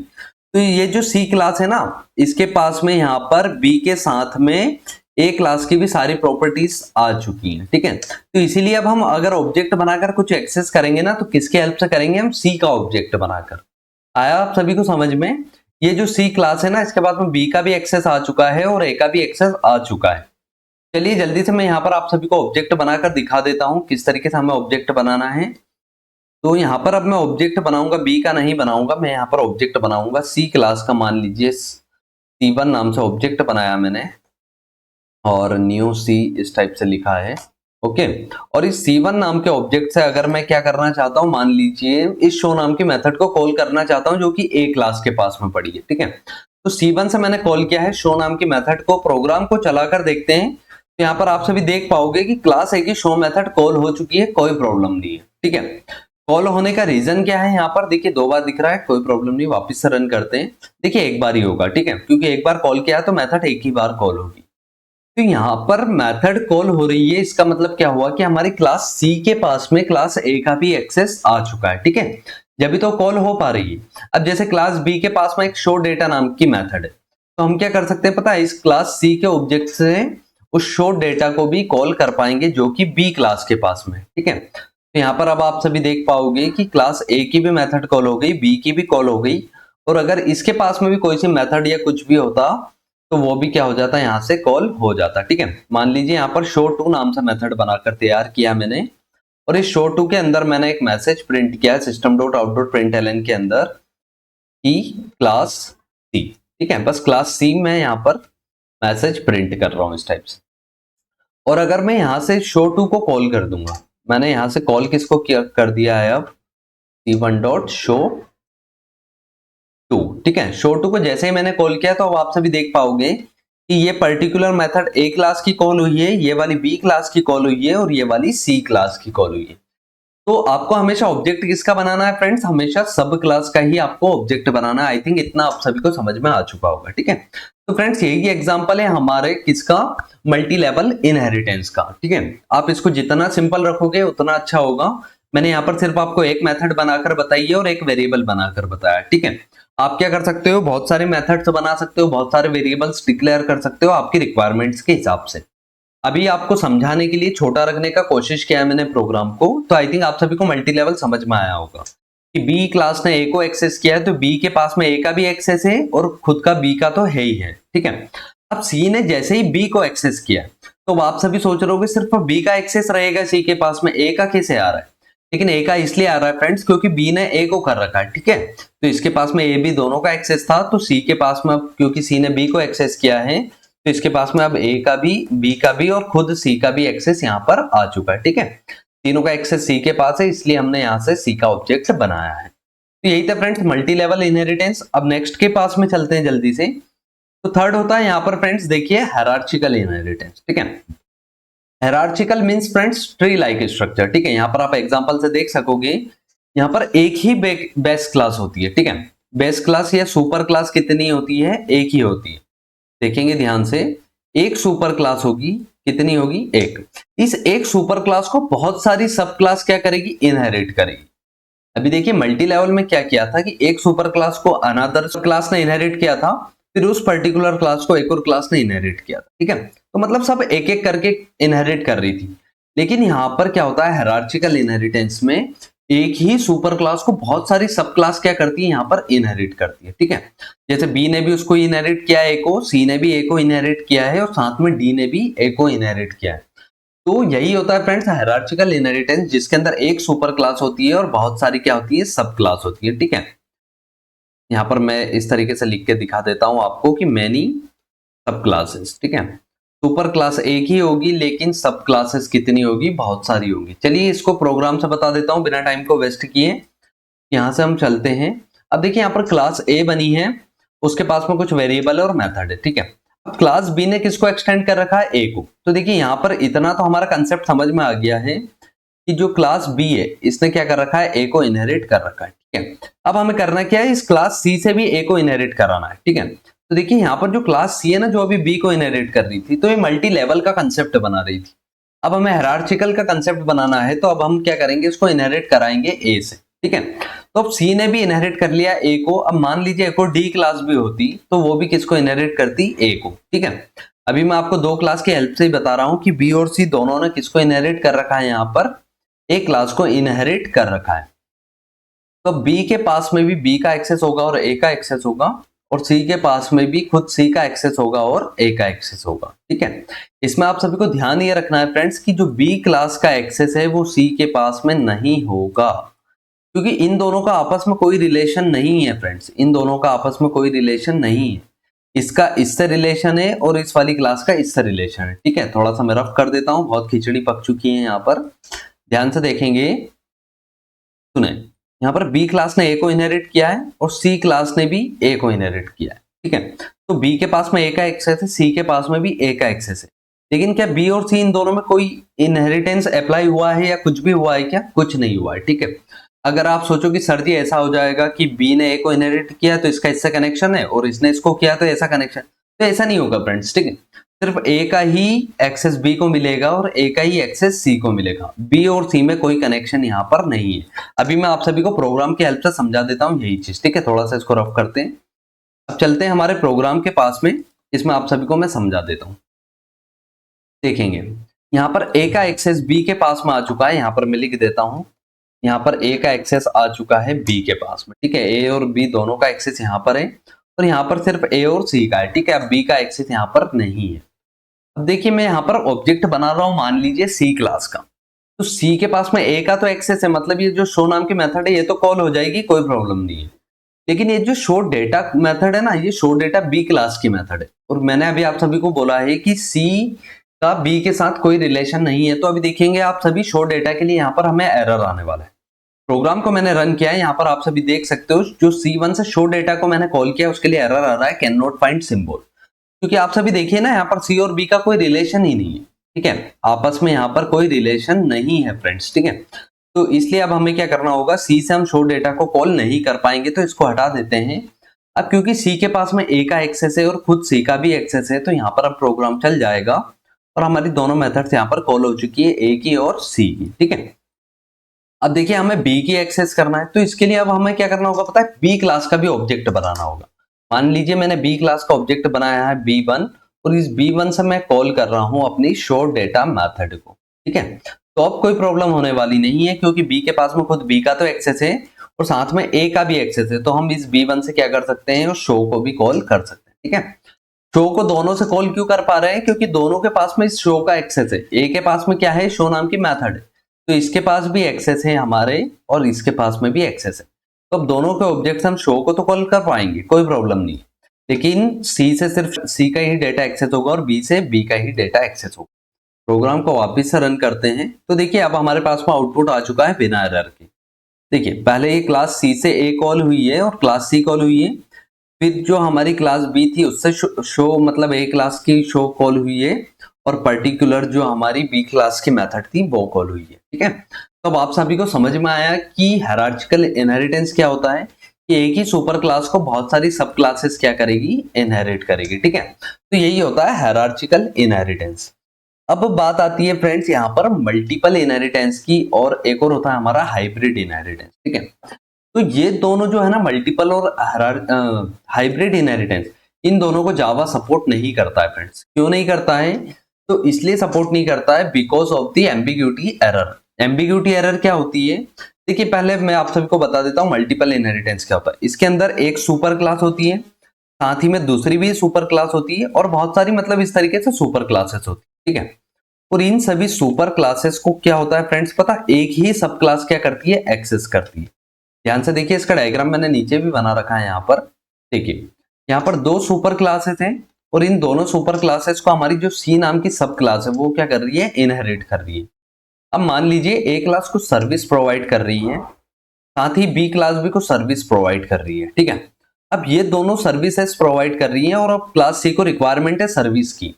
A: तो ये जो सी क्लास है ना, इसके पास में यहाँ पर बी के साथ में ए क्लास की भी सारी प्रॉपर्टीज आ चुकी हैं, ठीक है। तो इसीलिए अब हम अगर ऑब्जेक्ट बनाकर कुछ एक्सेस करेंगे ना, तो किसके हेल्प से करेंगे, हम सी का ऑब्जेक्ट बनाकर। आया आप सभी को समझ में? ये जो सी क्लास है ना, इसके बाद में बी का भी एक्सेस आ चुका है और ए का भी एक्सेस आ चुका है। चलिए जल्दी से मैं यहाँ पर आप सभी को ऑब्जेक्ट बनाकर दिखा देता हूँ किस तरीके से हमें ऑब्जेक्ट बनाना है। तो यहाँ पर अब मैं ऑब्जेक्ट बनाऊंगा, बी का नहीं बनाऊंगा, मैं यहाँ पर ऑब्जेक्ट बनाऊंगा सी क्लास का। मान लीजिए C1 नाम से ऑब्जेक्ट बनाया मैंने और न्यू सी इस टाइप से लिखा है, ओके। और इस C1 नाम के ऑब्जेक्ट से अगर मैं क्या करना चाहता हूँ, मान लीजिए इस शो नाम की मेथड को कॉल करना चाहता हूँ जो कि ए क्लास के पास में पड़ी है, ठीक है। तो C1 से मैंने कॉल किया है शो नाम की मेथड को। प्रोग्राम को चलाकर देखते हैं, तो यहाँ पर आप सभी देख पाओगे कि क्लास ए की शो मेथड कॉल हो चुकी है, कोई प्रॉब्लम नहीं है, ठीक है। कॉल होने का रीजन क्या है, यहाँ पर देखिए 2 बार दिख रहा है, कोई प्रॉब्लम नहीं, वापस से रन करते हैं। देखिए एक बार ही होगा, ठीक है, क्योंकि एक बार कॉल किया तो मेथड एक ही बार कॉल होगी। तो यहाँ पर मेथड कॉल हो रही है, इसका मतलब क्या हुआ कि हमारी क्लास सी के पास में क्लास ए का भी एक्सेस आ चुका है, ठीक है, जब भी तो कॉल हो पा रही है। अब जैसे क्लास बी के पास में एक शो डेटा नाम की मेथड है, तो हम क्या कर सकते हैं पता है, इस क्लास सी के ऑब्जेक्ट से उस शो डेटा को भी कॉल कर पाएंगे जो कि बी क्लास के पास में, ठीक है। तो यहाँ पर अब आप सभी देख पाओगे कि क्लास ए की भी मेथड कॉल हो गई, बी की भी कॉल हो गई, और अगर इसके पास में भी कोई सी मेथड या कुछ भी होता तो वो भी क्या हो जाता है, यहाँ से कॉल हो जाता, ठीक है। मान लीजिए यहाँ पर show2 नाम से मेथड बनाकर तैयार किया मैंने, और इस show2 के अंदर मैंने एक मैसेज प्रिंट किया system.out.println के अंदर कि क्लास सी, ठीक है, बस क्लास सी में यहाँ पर मैसेज प्रिंट कर रहा हूँ इस टाइप से। और अगर मैं यहाँ से show2 को कॉल कर दूंगा, मैंने यहाँ से कॉल किसको कर दिया है अब, c1.show2, ठीक है। show2 को जैसे ही मैंने कॉल किया तो अब आप सभी देख पाओगे कि ये पर्टिकुलर मेथड ए क्लास की कॉल हुई है, ये वाली बी क्लास की कॉल हुई है और ये वाली सी क्लास की कॉल हुई है। तो आपको हमेशा ऑब्जेक्ट किसका बनाना है फ्रेंड्स, हमेशा सब क्लास का ही आपको ऑब्जेक्ट बनाना है। आई थिंक इतना आप सभी को समझ में आ चुका होगा, ठीक है। तो फ्रेंड्स यही एग्जांपल है हमारे किसका, मल्टी लेवल इनहेरिटेंस का, ठीक है। आप इसको जितना सिंपल रखोगे उतना अच्छा होगा। मैंने यहाँ पर सिर्फ आपको एक मेथड बनाकर बताई है और एक वेरिएबल बनाकर बताया, ठीक है। आप क्या कर सकते हो, बहुत सारे मेथड्स बना सकते हो, बहुत सारे वेरिएबल्स डिक्लेयर कर सकते हो आपकी रिक्वायरमेंट्स के हिसाब से। अभी आपको समझाने के लिए छोटा रखने का कोशिश किया है मैंने प्रोग्राम को, तो आई थिंक आप सभी को मल्टी लेवल समझ में आया होगा कि बी क्लास ने ए को एक्सेस किया है, तो बी के पास में ए का भी एक्सेस है और खुद का बी का तो है ही है, ठीक है। अब सी ने जैसे ही बी को एक्सेस किया, तो आप सभी सोच रहे होगे सिर्फ बी का एक्सेस रहेगा सी के पास में, ए का कैसे आ रहा है, लेकिन ए का इसलिए आ रहा है फ्रेंड्स क्योंकि बी ने ए को कर रखा है, ठीक है। तो इसके पास में ए बी दोनों का एक्सेस था, तो सी के पास में अब क्योंकि सी ने बी को एक्सेस किया है, तो इसके पास में अब ए का भी, बी का भी और खुद सी का भी एक्सेस यहाँ पर आ चुका है, ठीक है। तीनों का एक्सेस सी के पास है, इसलिए हमने यहाँ से सी का ऑब्जेक्ट बनाया है। तो यही था फ्रेंड्स मल्टी लेवल इनहेरिटेंस। अब नेक्स्ट के पास में चलते हैं जल्दी से। तो थर्ड होता है यहाँ पर फ्रेंड्स देखिए हायरार्चिकल इनहेरिटेंस, ठीक है। Hierarchical means friends tree like structure, ठीक है। यहाँ पर आप एग्जांपल से देख सकोगे, यहाँ पर एक ही बेस क्लास होती है, ठीक है। बेस क्लास या सुपर क्लास कितनी होती है, एक ही होती है। देखेंगे ध्यान से, एक सुपर क्लास होगी, कितनी होगी, एक। इस एक सुपर क्लास को बहुत सारी सब क्लास क्या करेगी, इनहेरिट करेगी। अभी देखिए मल्टी लेवल में क्या किया था कि एक सुपर क्लास को अनदर क्लास ने इनहेरिट किया था, फिर उस पर्टिकुलर क्लास को एक और क्लास ने इनहेरिट किया था, ठीक है। तो मतलब सब एक एक करके इनहेरिट कर रही थी। लेकिन यहाँ पर क्या होता है, हायरार्चिकल इनहेरिटेंस में एक ही सुपर क्लास को बहुत सारी सब क्लास क्या करती है, यहाँ पर इनहेरिट करती है, ठीक है। जैसे बी ने भी उसको इनहेरिट किया है ए को, सी ने भी ए को इनहेरिट किया है और साथ में डी ने भी ए को इनहेरिट किया है। तो यही होता है फ्रेंड्स हायरार्चिकल इनहेरिटेंस, जिसके अंदर एक सुपर क्लास होती है और बहुत सारी क्या होती है, सब क्लास होती है, ठीक है। यहाँ पर मैं इस तरीके से लिख के दिखा देता हूं आपको कि मैनी सब क्लासेस, ठीक है। सुपर क्लास एक ही होगी लेकिन सब क्लासेस कितनी होगी, बहुत सारी होगी। चलिए इसको प्रोग्राम से बता देता हूं बिना टाइम को वेस्ट किए। यहां से हम चलते हैं। अब देखिए यहाँ पर क्लास ए बनी है, उसके पास में कुछ वेरिएबल और मेथड है, ठीक है। अब क्लास बी ने किसको एक्सटेंड कर रखा है, ए को। तो देखिए यहाँ पर इतना तो हमारा कंसेप्ट समझ में आ गया है कि जो क्लास बी है इसने क्या कर रखा है, ए को इनहेरिट कर रखा है, ठीक है। अब हमें करना क्या है, इस क्लास सी से भी ए को इनहेरिट कराना है, ठीक है। तो देखिए यहाँ पर जो क्लास सी है ना, जो अभी बी को इनहेरिट कर रही थी, तो ये मल्टी लेवल का कंसेप्ट बना रही थी। अब हमें हायरार्चिकल का कंसेप्ट बनाना है, तो अब हम क्या करेंगे, इसको इनहेरिट कराएंगे ए से, ठीक है। तो अब सी ने भी इनहेरिट कर लिया ए को। अब मान लीजिए एक और डी क्लास भी होती, तो वो भी किसको इनहेरिट करती, ए को, ठीक है। अभी मैं आपको दो क्लास की हेल्प से ही बता रहा हूं कि बी और सी दोनों ने किसको इनहेरिट कर रखा है, यहाँ पर ए क्लास को इनहेरिट कर रखा है। तो बी के पास में भी बी का एक्सेस होगा और ए का एक्सेस होगा, और सी के पास में भी खुद सी का एक्सेस होगा और ए का एक्सेस होगा, ठीक है। इसमें आप सभी को ध्यान ये रखना है फ्रेंड्स कि जो बी क्लास का एक्सेस है वो सी के पास में नहीं होगा, क्योंकि इन दोनों का आपस में कोई रिलेशन नहीं है फ्रेंड्स, इन दोनों का आपस में कोई रिलेशन नहीं है। इसका इससे रिलेशन है और इस वाली क्लास का इससे रिलेशन है, ठीक है। थोड़ा सा मैं रफ कर देता हूं, बहुत खिचड़ी पक चुकी है यहाँ पर, ध्यान से देखेंगे। सुने, यहाँ पर बी क्लास ने ए को इनहेरिट किया है और सी क्लास ने भी ए को इनहेरिट किया है, ठीक है। तो बी के पास में ए का एक्सेस है, सी के पास में भी ए का एक्सेस है, लेकिन क्या बी और सी इन दोनों में कोई इनहेरिटेंस अप्लाई हुआ है या कुछ भी हुआ है क्या, कुछ नहीं हुआ है, ठीक है। अगर आप सोचो कि सर जी ऐसा हो जाएगा कि बी ने ए को इनहेरिट किया तो इसका इससे कनेक्शन है और इसने इसको किया तो ऐसा कनेक्शन, तो ऐसा नहीं होगा फ्रेंड्स, ठीक है। सिर्फ ए का ही एक्सेस बी को मिलेगा और ए का ही एक्सेस सी को मिलेगा, बी और सी में कोई कनेक्शन यहाँ पर नहीं है। अभी मैं आप सभी को प्रोग्राम की हेल्प से समझा देता हूँ यही चीज, ठीक है। थोड़ा सा इसको रफ करते हैं। अब चलते हैं हमारे प्रोग्राम के पास में, इसमें आप सभी को मैं समझा देता हूँ। देखेंगे यहाँ पर ए का एक्सेस बी के पास में आ चुका है, यहाँ पर मैं लिख देता हूँ, यहाँ पर ए का एक्सेस आ चुका है बी के पास में, ठीक है। ए और बी दोनों का एक्सेस यहाँ पर है और यहाँ पर सिर्फ ए और सी का है, ठीक है। अब बी का एक्सेस यहाँ पर नहीं है। अब देखिए मैं यहाँ पर ऑब्जेक्ट बना रहा हूँ, मान लीजिए सी क्लास का, तो सी के पास में ए का तो एक्सेस है, मतलब ये जो शो नाम की मेथड है ये तो कॉल हो जाएगी, कोई प्रॉब्लम नहीं है। लेकिन ये जो शो डेटा मेथड है ना, ये शो डेटा बी क्लास की मेथड है, और मैंने अभी आप सभी को बोला है कि सी का बी के साथ कोई रिलेशन नहीं है। तो अभी देखेंगे आप सभी, शो डेटा के लिए यहाँ पर हमें एरर आने वाला है। प्रोग्राम को मैंने रन किया है, यहाँ पर आप सभी देख सकते हो, जो C1 से शो डेटा को मैंने कॉल किया उसके लिए एरर आ रहा है, कैन नॉट फाइंड सिंबल, क्योंकि आप सभी देखिए ना यहाँ पर सी और बी का कोई रिलेशन ही नहीं है, ठीक है। आपस में यहाँ पर कोई रिलेशन नहीं है फ्रेंड्स, ठीक है। तो इसलिए अब हमें क्या करना होगा, सी से हम शो डेटा को कॉल नहीं कर पाएंगे, तो इसको हटा देते हैं। अब क्योंकि सी के पास में ए का एक्सेस है और खुद सी का भी एक्सेस है, तो यहाँ पर अब प्रोग्राम चल जाएगा और हमारी दोनों मेथड्स यहाँ पर कॉल हो चुकी है, ए की और सी की, ठीक है। अब देखिए हमें बी की एक्सेस करना है, तो इसके लिए अब हमें क्या करना होगा पता है, बी क्लास का भी ऑब्जेक्ट बनाना होगा। मान लीजिए मैंने बी क्लास का ऑब्जेक्ट बनाया है B1, और इस B1 से मैं कॉल कर रहा हूं अपनी शो डेटा मेथड को, ठीक है। तो अब कोई प्रॉब्लम होने वाली नहीं है, क्योंकि बी के पास में खुद बी का तो एक्सेस है और साथ में ए का भी एक्सेस है, तो हम इस B1 से क्या कर सकते हैं, शो को भी कॉल कर सकते हैं, ठीक है। शो को दोनों से कॉल क्यों कर पा रहे हैं, क्योंकि दोनों के पास में इस शो का एक्सेस है। ए के पास में क्या है, शो नाम की मेथड है, तो इसके पास भी एक्सेस है हमारे और इसके पास में भी एक्सेस है। तो अब दोनों के ऑब्जेक्ट्स हम शो को तो कॉल कर पाएंगे, कोई प्रॉब्लम नहीं, लेकिन सी से सिर्फ सी का ही डेटा एक्सेस होगा और बी से बी का ही डेटा एक्सेस होगा। प्रोग्राम को वापस से रन करते हैं, तो देखिए अब हमारे पास में आउटपुट आ चुका है बिना एरर के। देखिए पहले ये क्लास सी से ए कॉल हुई है और क्लास सी कॉल हुई है, फिर जो हमारी क्लास बी थी उससे शो मतलब ए क्लास की शो कॉल हुई है, और पर्टिकुलर जो हमारी बी क्लास की मेथड थी वो कॉल हुई है, ठीक है। तो अब आप सभी को समझ में आया कि हायरार्चिकल इनहेरिटेंस क्या होता है, कि एक ही सुपर क्लास को बहुत सारी सब क्लासेस क्या करेगी, इनहेरिट करेगी, ठीक है। तो यही होता है हायरार्चिकल इनहेरिटेंस। अब बात आती है फ्रेंड्स यहाँ पर मल्टीपल इनहेरिटेंस की, और एक और होता है हमारा हाइब्रिड इनहेरिटेंस, ठीक है। तो ये दोनों जो है ना, मल्टीपल और हाइब्रिड इनहेरिटेंस, इन दोनों को जावा सपोर्ट नहीं करता है फ्रेंड्स। क्यों नहीं करता है, तो इसलिए सपोर्ट नहीं करता है because of the ambiguity error. Ambiguity error क्या होती है, देखिए पहले मैं आप सभी को बता देता हूँ मल्टीपल इनहेरिटेंस क्या होता है। इसके अंदर एक सुपर क्लास होती है, साथ ही में दूसरी भी सुपर क्लास होती है, और बहुत सारी मतलब इस तरीके से सुपर क्लासेस होती है, ठीक है। और इन सभी सुपर क्लासेस को क्या होता है फ्रेंड्स पता, एक ही सब क्लास क्या करती है, एक्सेस करती है। ध्यान से देखिए, इसका डायग्राम मैंने नीचे भी बना रखा है यहाँ पर। देखिए यहाँ पर दो सुपर क्लासेस हैं, और इन दोनों सुपर क्लासेस को हमारी जो सी नाम की सब क्लास है वो क्या कर रही है, इनहेरिट कर रही है। अब मान लीजिए ए क्लास को सर्विस प्रोवाइड कर रही है, साथ ही बी क्लास भी को सर्विस प्रोवाइड कर रही है, ठीक है। अब ये दोनों सर्विसेज प्रोवाइड कर रही है, और अब क्लास सी को रिक्वायरमेंट है सर्विस की।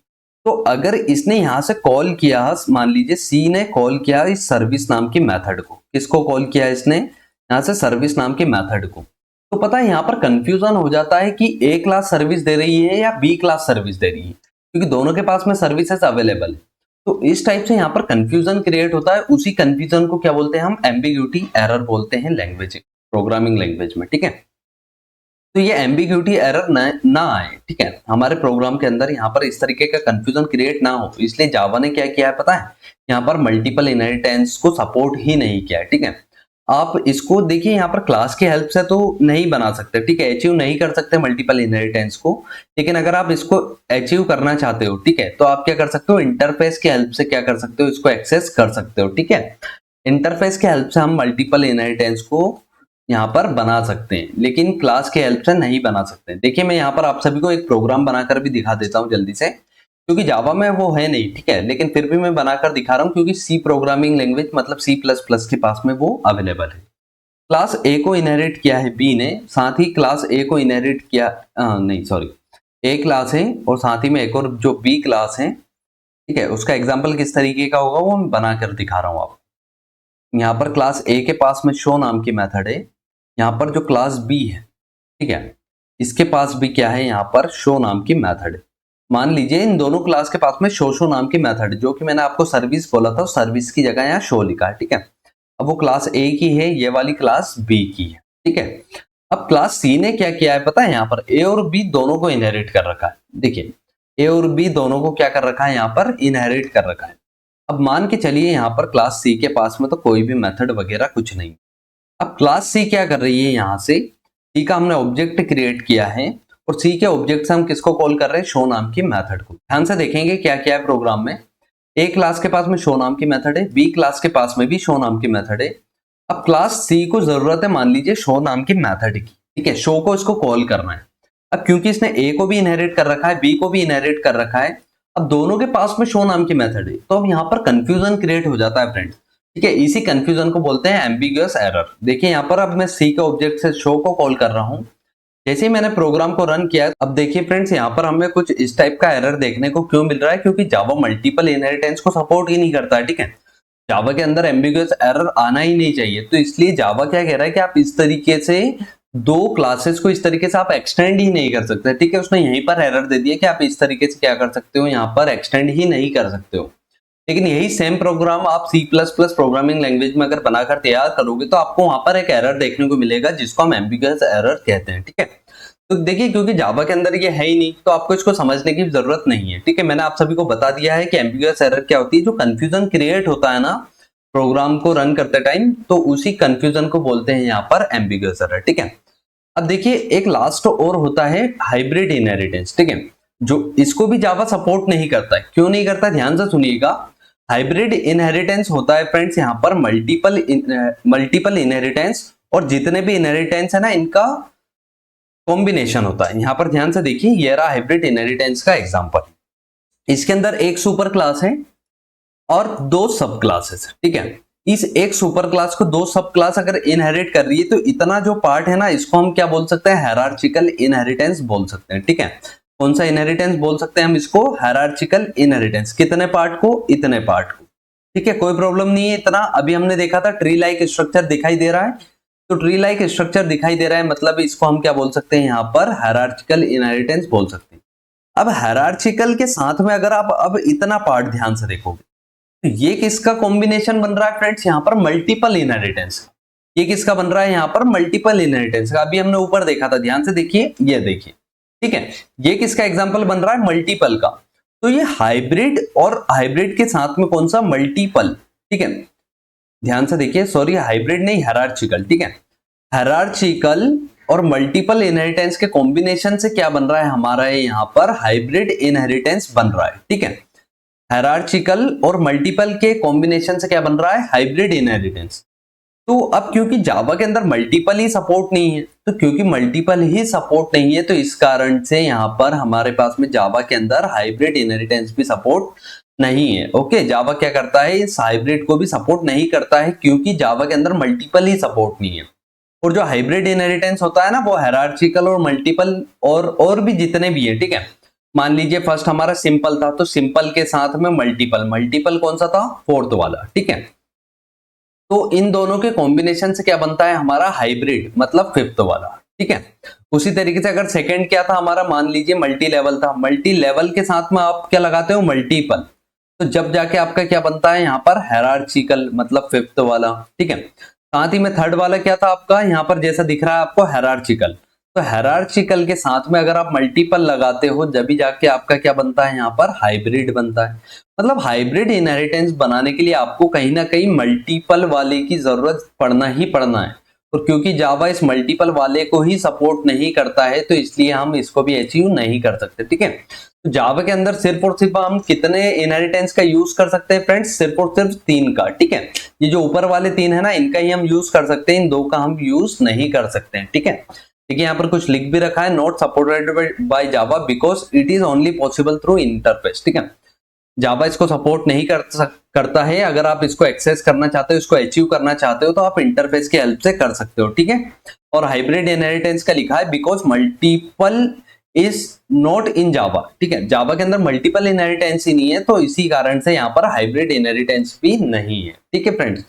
A: तो अगर इसने यहां से कॉल किया, मान लीजिए सी ने कॉल किया इस सर्विस नाम की मेथड को, किसको कॉल किया इसने, यहां से सर्विस नाम की मेथड को, तो पता है यहाँ पर कंफ्यूजन हो जाता है कि ए क्लास सर्विस दे रही है या बी क्लास सर्विस दे रही है, क्योंकि दोनों के पास में सर्विसेज अवेलेबल है। तो इस टाइप से यहाँ पर कंफ्यूजन क्रिएट होता है। उसी कंफ्यूजन को क्या बोलते हैं हम, एम्बिग्यूटी एरर बोलते हैं लैंग्वेज, प्रोग्रामिंग लैंग्वेज में, ठीक है। तो ये एम्बिग्यूटी एरर ना आए, ठीक है, हमारे प्रोग्राम के अंदर यहाँ पर इस तरीके का कंफ्यूजन क्रिएट ना हो, इसलिए जावा ने क्या किया है पता है, यहाँ पर मल्टीपल इनहेरिटेंस को सपोर्ट ही नहीं किया है, ठीक है। आप इसको देखिए, यहाँ पर क्लास की हेल्प से तो नहीं बना सकते, ठीक है, अचीव नहीं कर सकते मल्टीपल इनहेरिटेंस को, लेकिन अगर आप इसको अचीव करना चाहते हो, ठीक है, तो आप क्या कर सकते हो, इंटरफेस की हेल्प से क्या कर सकते हो, इसको एक्सेस कर सकते हो, ठीक है। इंटरफेस की हेल्प से हम मल्टीपल इनहेरिटेंस को यहाँ पर बना सकते हैं, लेकिन क्लास के हेल्प से नहीं बना सकते। देखिए मैं यहाँ पर आप सभी को एक प्रोग्राम बनाकर भी दिखा देता हूँ जल्दी से, क्योंकि जावा में वो है नहीं, ठीक है, लेकिन फिर भी मैं बनाकर दिखा रहा हूँ क्योंकि सी प्रोग्रामिंग लैंग्वेज मतलब सी प्लस प्लस के पास में वो अवेलेबल है। क्लास ए को इनहेरिट किया है बी ने, साथ ही क्लास ए को इनहेरिट किया नहीं सॉरी, ए क्लास है और साथ ही में एक और जो बी क्लास है, ठीक है, उसका एग्जाम्पल किस तरीके का होगा वो मैं बनाकर दिखा रहा हूँ आपको। यहाँ पर क्लास ए के पास में शो नाम की मेथड है, यहाँ पर जो क्लास बी है, ठीक है, इसके पास भी क्या है, यहाँ पर शो नाम की मेथड है। मान लीजिए इन दोनों क्लास के पास में शो नाम की मेथड, जो कि मैंने आपको सर्विस बोला था, सर्विस की जगह यहाँ शो लिखा है, ठीक है। अब वो क्लास ए की है, ये वाली क्लास बी की है, ठीक है। अब क्लास सी ने क्या किया है पता है, यहाँ पर ए और बी दोनों को इनहेरिट कर रखा है। देखिए ए और बी दोनों को क्या कर रखा है, यहाँ पर इनहेरिट कर रखा है। अब मान के चलिए यहाँ पर क्लास सी के पास में तो कोई भी मेथड वगैरह कुछ नहीं। अब क्लास सी क्या कर रही है, यहाँ से सी का हमने ऑब्जेक्ट क्रिएट किया है और सी के ऑब्जेक्ट से हम किसको कॉल कर रहे हैं, शो नाम की मेथड को। ध्यान से देखेंगे क्या क्या है प्रोग्राम में। ए क्लास के पास में शो नाम की मेथड है, बी क्लास के पास में भी शो नाम की मेथड है। अब क्लास सी को जरूरत है मान लीजिए शो नाम की मेथड की, ठीक है, शो को इसको कॉल करना है। अब क्योंकि इसने ए को भी इनहेरिट कर रखा है, बी को भी इनहेरिट कर रखा है, अब दोनों के पास में शो नाम की मेथड है, तो अब यहाँ पर कंफ्यूजन क्रिएट हो जाता है फ्रेंड्स, ठीक है। इसी कंफ्यूजन को बोलते हैं एम्बिगुअस एरर। देखिए यहाँ पर अब मैं सी के ऑब्जेक्ट से शो को कॉल कर रहा हूँ, जैसे ही मैंने प्रोग्राम को रन किया, अब देखिए फ्रेंड्स यहाँ पर हमें कुछ इस टाइप का एरर देखने को क्यों मिल रहा है, क्योंकि जावा मल्टीपल इनहेरिटेंस को सपोर्ट ही नहीं करता है, ठीक है। जावा के अंदर एम्बिगुअस एरर आना ही नहीं चाहिए, तो इसलिए जावा क्या कह रहा है कि आप इस तरीके से दो क्लासेस को इस तरीके से आप एक्सटेंड ही नहीं कर सकते, ठीक है। उसने यहीं पर एरर दे दिया कि आप इस तरीके से क्या कर सकते हो, यहाँ पर एक्सटेंड ही नहीं कर सकते हो। लेकिन यही सेम प्रोग्राम आप C plus plus programming language में अगर बनाकर तैयार करोगे तो आपको वहां पर एक एरर देखने को मिलेगा जिसको हम एम्बिगुअस एरर कहते हैं, ठीक है। तो देखिए क्योंकि जावा के अंदर ये है ही नहीं, तो आपको इसको समझने की जरूरत नहीं है, ठीक है। मैंने आप सभी को बता दिया है कि एम्बिगुअस एरर क्या होती है, जो कंफ्यूजन क्रिएट होता है ना प्रोग्राम को रन करते टाइम, तो उसी कंफ्यूजन को बोलते हैं यहाँ पर एम्बिगुअस एरर, ठीक है। अब देखिए एक लास्ट और होता है हाइब्रिड इनहेरिटेंस, ठीक है, जो इसको भी जावा सपोर्ट नहीं करता है। क्यों नहीं करता, ध्यान से सुनिएगा। हाइब्रिड इनहेरिटेंस होता है फ्रेंड्स यहाँ पर मल्टीपल इनहेरिटेंस, और जितने भी इनहेरिटेंस है ना इनका कॉम्बिनेशन होता है। यहाँ पर ध्यान से देखिए, ये रहा हाइब्रिड इनहेरिटेंस का एग्जांपल। इसके अंदर एक सुपर क्लास है और दो सब क्लासेस है, ठीक है। इस एक सुपर क्लास को दो सब क्लास अगर इनहेरिट कर रही है, तो इतना जो पार्ट है ना इसको हम क्या बोल सकते हैं, हायरार्चिकल इनहेरिटेंस बोल सकते हैं, ठीक है। कौन सा इनहेरिटेंस बोल सकते हैं हम इसको, हायरार्चिकल इनहेरिटेंस। कितने पार्ट को, इतने पार्ट को, ठीक है, कोई प्रॉब्लम नहीं है इतना। अभी हमने देखा था ट्री लाइक स्ट्रक्चर दिखाई दे रहा है, तो ट्री लाइक स्ट्रक्चर दिखाई दे रहा है मतलब इसको हम क्या बोल सकते हैं, यहाँ पर हायरार्चिकल इनहेरिटेंस बोल सकते हैं। अब हायरार्चिकल के साथ में अगर आप अब इतना पार्ट ध्यान से देखोगे, तो ये किसका कॉम्बिनेशन बन रहा है फ्रेंड्स, यहाँ पर मल्टीपल इनहेरिटेंस। ये किसका बन रहा है, यहाँ पर मल्टीपल इनहेरिटेंस का। अभी हमने ऊपर देखा था, ध्यान से देखिए, ये देखिए, ठीक है, ये किसका एग्जांपल बन रहा है, मल्टीपल का। तो ये हाइब्रिड और हाइब्रिड के साथ में कौन सा, मल्टीपल, ठीक है। ध्यान से देखिए, सॉरी हाइब्रिड नहीं, हायरार्चिकल, ठीक है। हायरार्चिकल और मल्टीपल इनहेरिटेंस के कॉम्बिनेशन से क्या बन रहा है हमारा, यहाँ पर हाइब्रिड इनहेरिटेंस बन रहा है, ठीक है। हायरार्चिकल और मल्टीपल के कॉम्बिनेशन से क्या बन रहा है, हाइब्रिड इनहेरिटेंस। तो अब क्योंकि जावा के अंदर मल्टीपल ही सपोर्ट नहीं है, तो क्योंकि मल्टीपल ही सपोर्ट नहीं है, तो इस कारण से यहाँ पर हमारे पास में जावा के अंदर हाइब्रिड इनहेरिटेंस भी सपोर्ट नहीं है। ओके, जावा क्या करता है, इस हाइब्रिड को भी सपोर्ट नहीं करता है, क्योंकि जावा के अंदर मल्टीपल ही सपोर्ट नहीं है। और जो हाइब्रिड इनहेरिटेंस होता है ना, वो हायरार्चिकल और मल्टीपल और भी जितने भी है, ठीक है। मान लीजिए फर्स्ट हमारा सिंपल था, तो सिंपल के साथ में मल्टीपल, मल्टीपल कौन सा था, फोर्थ वाला, ठीक है। तो इन दोनों के कॉम्बिनेशन से क्या बनता है हमारा, हाइब्रिड मतलब फिफ्थ वाला, ठीक है। उसी तरीके से अगर सेकंड क्या था हमारा, मान लीजिए मल्टी लेवल था, मल्टी लेवल के साथ में आप क्या लगाते हो, मल्टीपल, तो जब जाके आपका क्या बनता है यहाँ पर हायरार्चिकल, मतलब फिफ्थ वाला। ठीक है। साथ ही में थर्ड वाला क्या था आपका, यहाँ पर जैसा दिख रहा है आपको हायरार्चिकल, तो हायरार्चिकल के साथ में अगर आप मल्टीपल लगाते हो जब भी जाके आपका क्या बनता है, यहाँ पर हाइब्रिड बनता है। मतलब हाइब्रिड इनहेरिटेंस बनाने के लिए आपको कहीं ना कहीं मल्टीपल वाले की जरूरत पड़ना ही पड़ना है, और क्योंकि जावा इस मल्टीपल वाले को ही सपोर्ट नहीं करता है तो इसलिए हम इसको भी अचीव नहीं कर सकते। ठीक है। तो जावा के अंदर सिर्फ और सिर्फ हम कितने इनहेरिटेंस का यूज कर सकते हैं फ्रेंड्स, सिर्फ और सिर्फ 3 का। ठीक है। ये जो ऊपर वाले 3 है ना, इनका ही हम यूज कर सकते हैं, इन 2 का हम यूज नहीं कर सकते हैं। ठीक है। देखिए यहाँ पर कुछ लिख भी रखा है, not supported by Java because it is only possible through interface. ठीक है। जावा इसको सपोर्ट नहीं करता है, अगर आप इसको एक्सेस करना चाहते हो, इसको अचीव करना चाहते हो तो आप इंटरफेस की हेल्प से कर सकते हो। ठीक है। और हाइब्रिड इनहेरिटेंस का लिखा है because multiple is not in Java. ठीक है। जावा के अंदर मल्टीपल इनहेरिटेंस ही नहीं है, तो इसी कारण से यहाँ पर हाइब्रिड इनहेरिटेंस भी नहीं है। ठीक है फ्रेंड्स।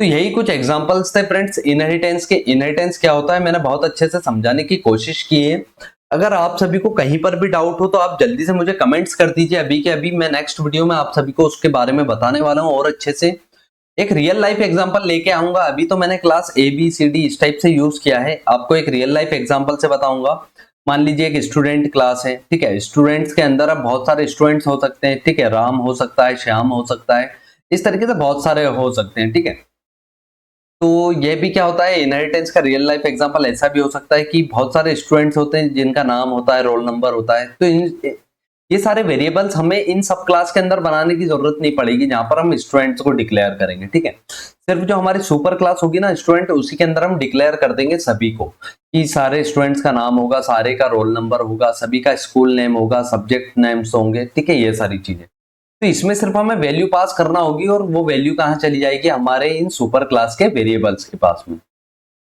A: तो यही कुछ एग्जांपल्स थे फ्रेंड्स इनहेरिटेंस के। इनहेरिटेंस क्या होता है मैंने बहुत अच्छे से समझाने की कोशिश की है। अगर आप सभी को कहीं पर भी डाउट हो तो आप जल्दी से मुझे कमेंट्स कर दीजिए, अभी के अभी मैं नेक्स्ट वीडियो में आप सभी को उसके बारे में बताने वाला हूं और अच्छे से एक रियल लाइफ एग्जांपल लेके आऊंगा। अभी तो मैंने क्लास ABCD इस टाइप से यूज किया है, आपको एक रियल लाइफ एग्जांपल से बताऊंगा। मान लीजिए एक स्टूडेंट क्लास है। ठीक है। स्टूडेंट्स के अंदर अब बहुत सारे स्टूडेंट्स हो सकते हैं। ठीक है। राम हो सकता है, श्याम हो सकता है, इस तरीके से बहुत सारे हो सकते हैं। ठीक है। तो ये भी क्या होता है, इनहेरिटेंस का रियल लाइफ एग्जांपल ऐसा भी हो सकता है कि बहुत सारे स्टूडेंट्स होते हैं जिनका नाम होता है, रोल नंबर होता है, तो ये सारे वेरिएबल्स हमें इन सब क्लास के अंदर बनाने की जरूरत नहीं पड़ेगी जहां पर हम स्टूडेंट्स को डिक्लेयर करेंगे। ठीक है। सिर्फ जो हमारी सुपर क्लास होगी ना स्टूडेंट, उसी के अंदर हम डिक्लेयर कर देंगे सभी को, कि सारे स्टूडेंट्स का नाम होगा, सारे का रोल नंबर होगा, सभी का स्कूल नेम होगा, सब्जेक्ट नेम्स होंगे। ठीक है। ये सारी चीजें, तो इसमें सिर्फ हमें वैल्यू पास करना होगी और वो वैल्यू कहाँ चली जाएगी, हमारे इन सुपर क्लास के वेरिएबल्स के पास में।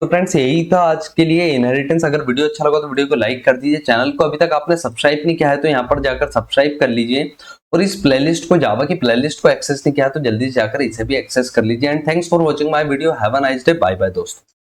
A: तो फ्रेंड्स यही था आज के लिए इनहेरिटेंस। अगर वीडियो अच्छा लगा तो वीडियो को लाइक कर दीजिए, चैनल को अभी तक आपने सब्सक्राइब नहीं किया है तो यहाँ पर जाकर सब्सक्राइब कर लीजिए, और इस प्लेलिस्ट को, जावा की प्लेलिस्ट को एक्सेस नहीं किया है तो जल्दी से जाकर इसे भी एक्सेस कर लीजिए। And thanks for watching my video. Have a nice day. Bye bye दोस्तों।